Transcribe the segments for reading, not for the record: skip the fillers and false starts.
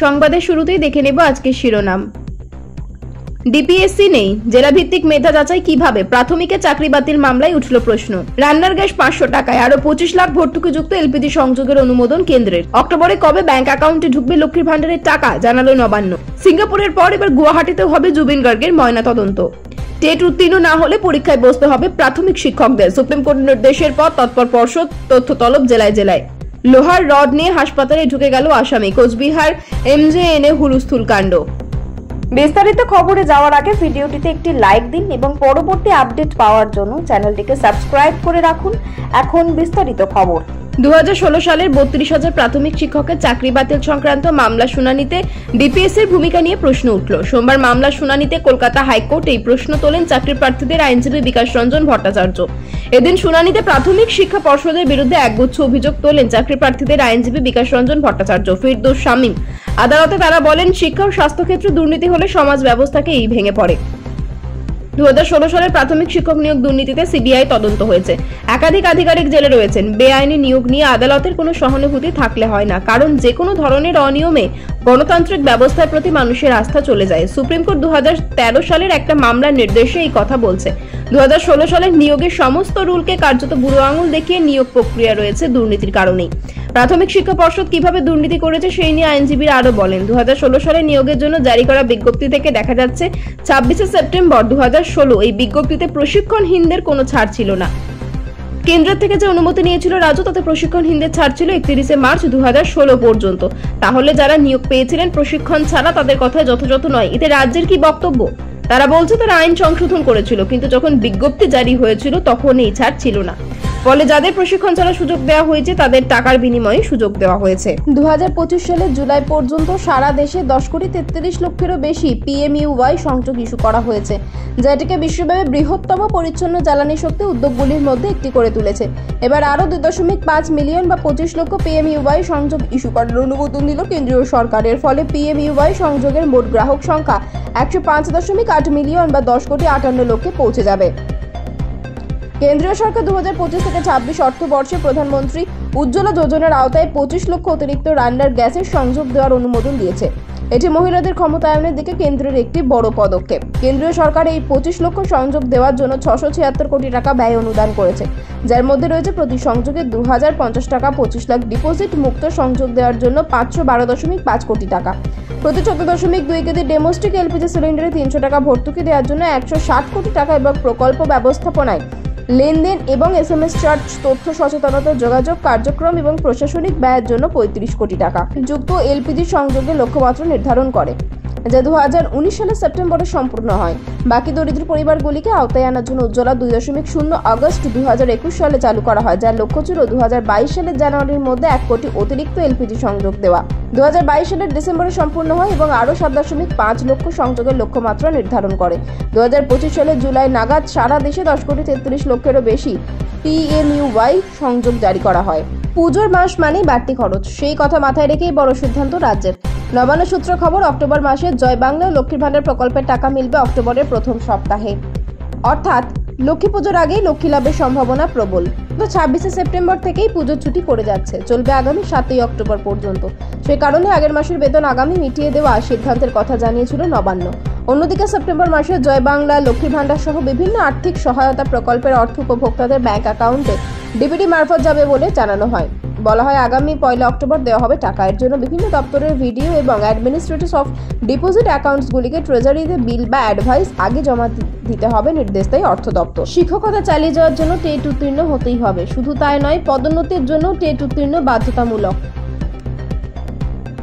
সংবাদের শুরুতেই দেখে নেব আজকের শিরোনাম। ডিপিএসসি নেই, জেলাভিত্তিক মেধা যাচাই কিভাবে? প্রাথমিকে চাকরি বাতিল মামলায় উঠল প্রশ্ন। রান্নার গ্যাস 500 টাকায়, আরো 25 লাখ ভর্তুকিযুক্ত এলপিজি সংযোগের অনুমোদন কেন্দ্রের। অক্টোবরে কবে ব্যাংক অ্যাকাউন্টে ঢুকবে লক্ষ্মীর ভান্ডারের টাকা, জানালো নবান্ন। সিঙ্গাপুরের পর এবার গুয়াহাটিতেও হবে জুবিন গার্গের ময়নাতদন্ত। টেট উত্তীর্ণ না হলে পরীক্ষায় বসতে হবে প্রাথমিক শিক্ষকদের। সুপ্রিম কোর্ট নির্দেশের পর তৎপর পর্ষদ, তথ্য তলব জেলায় জেলায়। লোহার রড নিয়ে হাসপাতালে ঢুকে গেল আসামি, কোচবিহার এমজেএনে হুলস্থুল কাণ্ড। বিস্তারিত খবরে যাওয়ার আগে ভিডিওটিতে একটি লাইক দিন এবং পরবর্তী আপডেট পাওয়ার জন্য চ্যানেলটিকে সাবস্ক্রাইব করে রাখুন। এখন বিস্তারিত খবর। 2016 সালের 32,000 প্রাথমিক শিক্ষকের চাকরি বাতিল সংক্রান্ত মামলা শুনানিতে ডিপিএসসির ভূমিকা নিয়ে প্রশ্ন উঠল। সোমবার মামলা শুনানিতে কলকাতা হাইকোর্ট এই প্রশ্ন তোলেন চাকরি প্রার্থীদের আইনজীবী বিকাশ রঞ্জন ভট্টাচার্য। এদিন শুনানিতে প্রাথমিক শিক্ষা পর্ষদের বিরুদ্ধে একগুচ্ছ অভিযোগ তোলেন চাকরি প্রার্থীদের আইনজীবী বিকাশ রঞ্জন ভট্টাচার্য, ফিরদৌস শামীম। আদালতে তারা বলেন, শিক্ষা ও স্বাস্থ্য ক্ষেত্রে দুর্নীতি হলে সমাজ ব্যবস্থাকে এই ভেঙে পড়ে। 2016 সালের প্রাথমিক শিক্ষক নিয়োগ দুর্নীতিতে সিবিআই তদন্ত হয়েছে। একাধিক আধিকারিক জেলে রয়েছেন। বেআইনি নিয়োগ নিয়ে আদালতের কোনো সহানুভূতি থাকলে হয় না, কারণ যে কোনো ধরনের অনিয়মে গণতান্ত্রিক ব্যবস্থার প্রতি মানুষের আস্থা চলে যায়। সুপ্রিম কোর্ট 2013 সালের একটা মামলার নির্দেশে এই কথা বলছে। 2016 সালের নিয়োগের সমস্ত রুলকে কার্যত বুড়ো আঙুল দেখিয়ে নিয়োগ প্রক্রিয়া রয়েছে দুর্নীতির কারণেই। প্রাথমিক শিক্ষা পর্ষদ কিভাবে দুর্নীতি করেছে সেই নিয়ে আইনজীবীরা আরো বলেন, 2016 সালে নিয়োগের জন্য জারি করা বিজ্ঞপ্তি থেকে দেখা যাচ্ছে 26 সেপ্টেম্বর 2016 এই বিজ্ঞপ্তিতে প্রশিক্ষণহীনদের কোনো ছাড় ছিল না। কেন্দ্রের থেকে যে অনুমতি নিয়েছিল রাজ্য, তাতে প্রশিক্ষণহীনদের ছাড় ছিল 31 মার্চ 2016 পর্যন্ত। তাহলে যারা নিয়োগ পেয়েছিলেন প্রশিক্ষণ ছাড়া, তাদের কথায় যথাযথ নয়। এতে রাজ্যের কি বক্তব্য? তারা বলছে তারা আইন সংশোধন করেছিল, কিন্তু যখন বিজ্ঞপ্তি জারি হয়েছিল তখন এই ছাড় ছিল না। ফলে যাদের প্রশিক্ষণ ছাড়া সুযোগ দেওয়া হয়েছে তাদের টাকার বিনিময়ে সুযোগ দেওয়া হয়েছে। 2025 সালের জুলাই পর্যন্ত সারা দেশে 10,33 লক্ষেরও বেশি PMUY সংযোগ ইস্যু করা হয়েছে, যা এটিকে বিশ্বব্যাপী বৃহত্তম পরিচ্ছন্ন জ্বালানি শক্তি উদ্যোগগুলির মধ্যে একটি করে তুলেছে। এবার আরও 2.5 মিলিয়ন বা 25 লক্ষ PMUY সংযোগ ইস্যু করার অনুমোদন দিল কেন্দ্রীয় সরকারের। ফলে PMUY সংযোগের মোট গ্রাহক সংখ্যা 105.8 মিলিয়ন বা 10,58 লক্ষে পৌঁছে যাবে। কেন্দ্রীয় সরকার 2025 থেকে 26 অর্থবর্ষে প্রধানমন্ত্রী উজ্জ্বলা যোজনার আওতায় 25 লক্ষ অতিরিক্ত রান্নার গ্যাসের সংযোগ দেওয়ার অনুমোদন দিয়েছে। এটি মহিলাদের ক্ষমতায়নের দিকে কেন্দ্রের একটি বড় পদক্ষেপ। কেন্দ্রীয় সরকার এই 25 লক্ষ সংযোগ দেওয়ার জন্য 676 কোটি টাকা ব্যয় অনুদান করেছে, যার মধ্যে রয়েছে প্রতি সংযোগে 2,050 টাকা, 25 লাখ ডিপোজিট মুক্ত সংযোগ দেওয়ার জন্য 512.5 কোটি টাকা, প্রতি 14.2 কেজি ডোমেস্টিক এলপিজি সিলিন্ডারে 300 টাকা ভর্তুকি দেওয়ার জন্য 160 কোটি টাকা এবং প্রকল্প ব্যবস্থাপনায় লেনদেন এবং SMS চার্জ, তথ্য সচেতনতা, যোগাযোগ কার্যক্রম এবং প্রশাসনিক ব্যয়ের জন্য 35 কোটি টাকা যুক্ত এলপিজি সংযোগের লক্ষ্যমাত্রা নির্ধারণ করে, যা 2019 সালের সেপ্টেম্বরে সম্পূর্ণ হয়। বাকি দরিদ্র পরিবারগুলিকে আওতায় আনার জন্য উজ্জ্বলা 2.0 আগস্ট 2021 সালে চালু করা হয়, যার লক্ষ্য ছিল 2022 সালের জানুয়ারির মধ্যে 1 কোটি অতিরিক্ত এলপিজি সংযোগ দেওয়া। 2022 সালের ডিসেম্বরে সম্পূর্ণ হয় এবং আরও 7.5 লক্ষ সংযোগের লক্ষ্যমাত্রা নির্ধারণ করে। 2025 সালের জুলাই নাগাদ সারা দেশে 10,33 লক্ষেরও বেশি PMUY সংযোগ জারি করা হয়। পুজোর মাস মানেই বাড়তি খরচ, সেই কথা মাথায় রেখেই বড় সিদ্ধান্ত রাজ্যের। নবান্ন সূত্র খবর, অক্টোবর মাসে জয় বাংলা ও লক্ষ্মীর ভান্ডার প্রকল্পের টাকা মিলবে অক্টোবরের প্রথম সপ্তাহে, অর্থাৎ লক্ষ্মী পুজোর আগেই লক্ষ্মী লাভের সম্ভাবনা প্রবল। 26 সেপ্টেম্বর থেকেই পুজোর ছুটি পড়ে যাচ্ছে, চলবে আগামী 7 অক্টোবর পর্যন্ত। সেই কারণে আগের মাসের বেতন আগামী মিটিয়ে দেওয়া সিদ্ধান্তের কথা জানিয়েছিল নবান্ন। অন্যদিকে সেপ্টেম্বর মাসে জয় বাংলা, লক্ষ্মীর ভান্ডার সহ বিভিন্ন আর্থিক সহায়তা প্রকল্পের অর্থ উপভোক্তাদের ব্যাংক অ্যাকাউন্টে ডিবিটি মারফত যাবে বলে জানানো হয়। বলা হয় আগামী 1 অক্টোবর দেওয়া হবে টাকা। এর জন্য বিভিন্ন দপ্তরের ভিডিও এবং অ্যাডমিনিস্ট্রেটিভ অফ ডিপোজিট অ্যাকাউন্টসগুলিকে ট্রেজারিতে বিল বা অ্যাডভাইস আগে জমা দিতে হবে নির্দেশ দেয় অর্থ দপ্তর। শিক্ষকতা চালিয়ে যাওয়ার জন্য টেট উত্তীর্ণ হতেই হবে, শুধু তাই নয়, পদোন্নতির জন্য টেট উত্তীর্ণ বাধ্যতামূলক।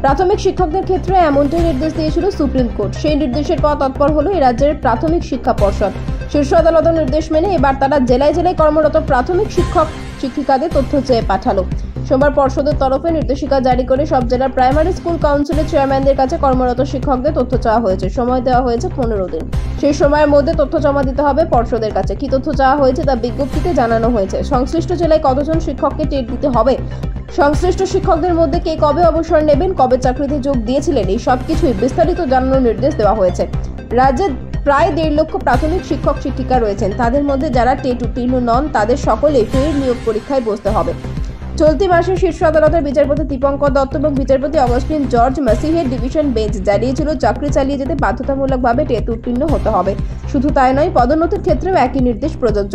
প্রাথমিক শিক্ষকদের ক্ষেত্রে এমনটাই নির্দেশ দিয়েছিল সুপ্রিম কোর্ট। সেই নির্দেশের পর তৎপর হলো এই রাজ্যের প্রাথমিক শিক্ষা পর্ষদ। শীর্ষ আদালতের নির্দেশ মেনে এবার তারা জেলায় জেলায় কর্মরত প্রাথমিক শিক্ষক শিক্ষিকাদের তথ্য চেয়ে পাঠালো। সোমবার পর্ষদের তরফে নির্দেশিকা জারি করে সব জেলার প্রাইমারি স্কুল কাউন্সিলের চেয়ারম্যানদের কাছে কর্মরত শিক্ষকদের তথ্য চাওয়া হয়েছে। সময় দেওয়া হয়েছে 15 দিন। সেই সময়ের মধ্যে তথ্য জমা দিতে হবে পর্ষদের কাছে। কি তথ্য চাওয়া হয়েছে তা বিজ্ঞপ্তিতে জানানো হয়েছে। সংশ্লিষ্ট জেলায় কতজন শিক্ষককে টেট দিতে হবে, সংশ্লিষ্ট শিক্ষকদের মধ্যে কে কবে অবসর নেবেন, কবে চাকরিতে যোগ দিয়েছিলেন, এই সবকিছুই বিস্তারিত জানানোর নির্দেশ দেওয়া হয়েছে। রাজ্যে প্রায় 1.5 লক্ষ প্রাথমিক শিক্ষক শিক্ষিকা রয়েছেন। তাদের মধ্যে যারা টেট উত্তীর্ণ নন তাদের সকলে ফের নিয়োগ পরীক্ষায় বসতে হবে। চলতি মাসে শীর্ষ আদালতের বিচারপতি দীপঙ্কর দত্ত এবং বিচারপতি অগস্টিন জর্জ মাসিহের ডিভিশন বেঞ্চ জানিয়েছিল চাকরি চালিয়ে যেতে বাধ্যতামূলকভাবে টেট উত্তীর্ণ হতে হবে। শুধু তাই নয়, পদোন্নতির ক্ষেত্রেও একই নির্দেশ প্রযোজ্য।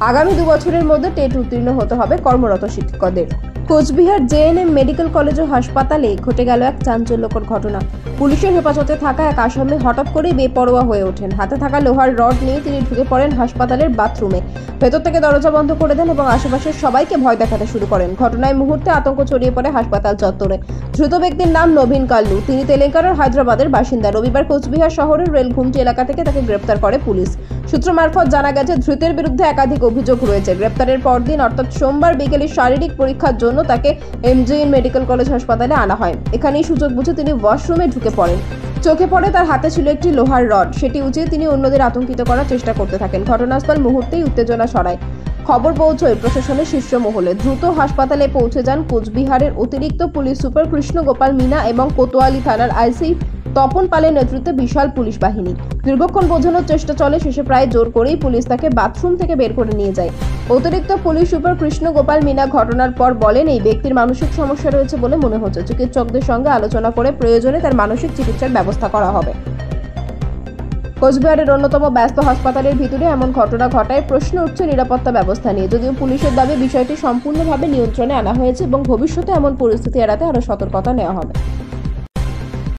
আগামী 2 বছরের মধ্যে টেট উত্তীর্ণ হতে হবে কর্মরত শিক্ষকদের। কোচবিহার জেএনএম মেডিকেল কলেজ ও হাসপাতালে ঘটে গেল এক চাঞ্চল্যকর ঘটনা। পুলিশের হেফাজতে থাকা এক আসামি হঠাৎ করেই বেপরোয়া হয়ে ওঠেন। হাতে থাকা লোহার রড নিয়ে তিনি ঢুকে পড়েন হাসপাতালের বাথরুমে। ভেতর থেকে দরজা বন্ধ করে দেন এবং আশেপাশের সবাইকে ভয় দেখাতে শুরু করেন। ঘটনায় মুহূর্তে আতঙ্ক ছড়িয়ে পড়ে হাসপাতাল চত্বরে। ধৃত ব্যক্তির নাম নবীন কাল্লু। তিনি তেলেঙ্গানার হায়দ্রাবাদের বাসিন্দা। রবিবার কোচবিহার শহরের রেলঘুমটি এলাকা থেকে তাকে গ্রেপ্তার করে পুলিশ। সূত্র মারফত জানা গেছে, ধৃতের বিরুদ্ধে একাধিক অভিযোগ রয়েছে। গ্রেপ্তারের পরদিন অর্থাৎ সোমবার বিকেলে শারীরিক পরীক্ষার জন্য তাকে এমজেএন মেডিকেল কলেজ হাসপাতালে আনা হয়। এখানেই সুযোগ বুঝে তিনি ওয়াশরুমে ঢুকে পড়েন। চোখে পড়ে তার হাতে ছিল একটি লোহার রড। সেটি উঁচিয়ে তিনি অন্যদের আতঙ্কিত করার চেষ্টা করতে থাকেন। ঘটনাস্থল মুহূর্তেই উত্তেজনা ছড়ায়। খবর পৌঁছয় প্রশাসনের শীর্ষ মহলে। দ্রুত হাসপাতালে পৌঁছে যান কোচবিহারের অতিরিক্ত পুলিশ সুপার কৃষ্ণ গোপাল মিনা এবং কোতোয়ালি থানার আইসি তপন পালের নেতৃত্বে বিশাল পুলিশ বাহিনী। দীর্ঘক্ষণ বোঝানোর চেষ্টা চলে, শেষে প্রায় জোর করেই পুলিশ তাকে বাথরুম থেকে বের করে নিয়ে যায়। অতিরিক্ত পুলিশ সুপার কৃষ্ণ গোপাল মিনা ঘটনার পর বলেন, এই ব্যক্তির মানসিক সমস্যা রয়েছে বলে মনে হচ্ছে। চিকিৎসকদের সঙ্গে আলোচনা করে প্রয়োজনে তার মানসিক চিকিৎসার ব্যবস্থা করা হবে। কোচবিহারের অন্যতম ব্যস্ত হাসপাতালের ভিতরে এমন ঘটনা ঘটায় প্রশ্ন উঠছে নিরাপত্তা ব্যবস্থা নিয়ে। যদিও পুলিশের দাবি বিষয়টি সম্পূর্ণভাবে নিয়ন্ত্রণে আনা হয়েছে এবং ভবিষ্যতে এমন পরিস্থিতি এড়াতে আরও সতর্কতা নেওয়া হবে।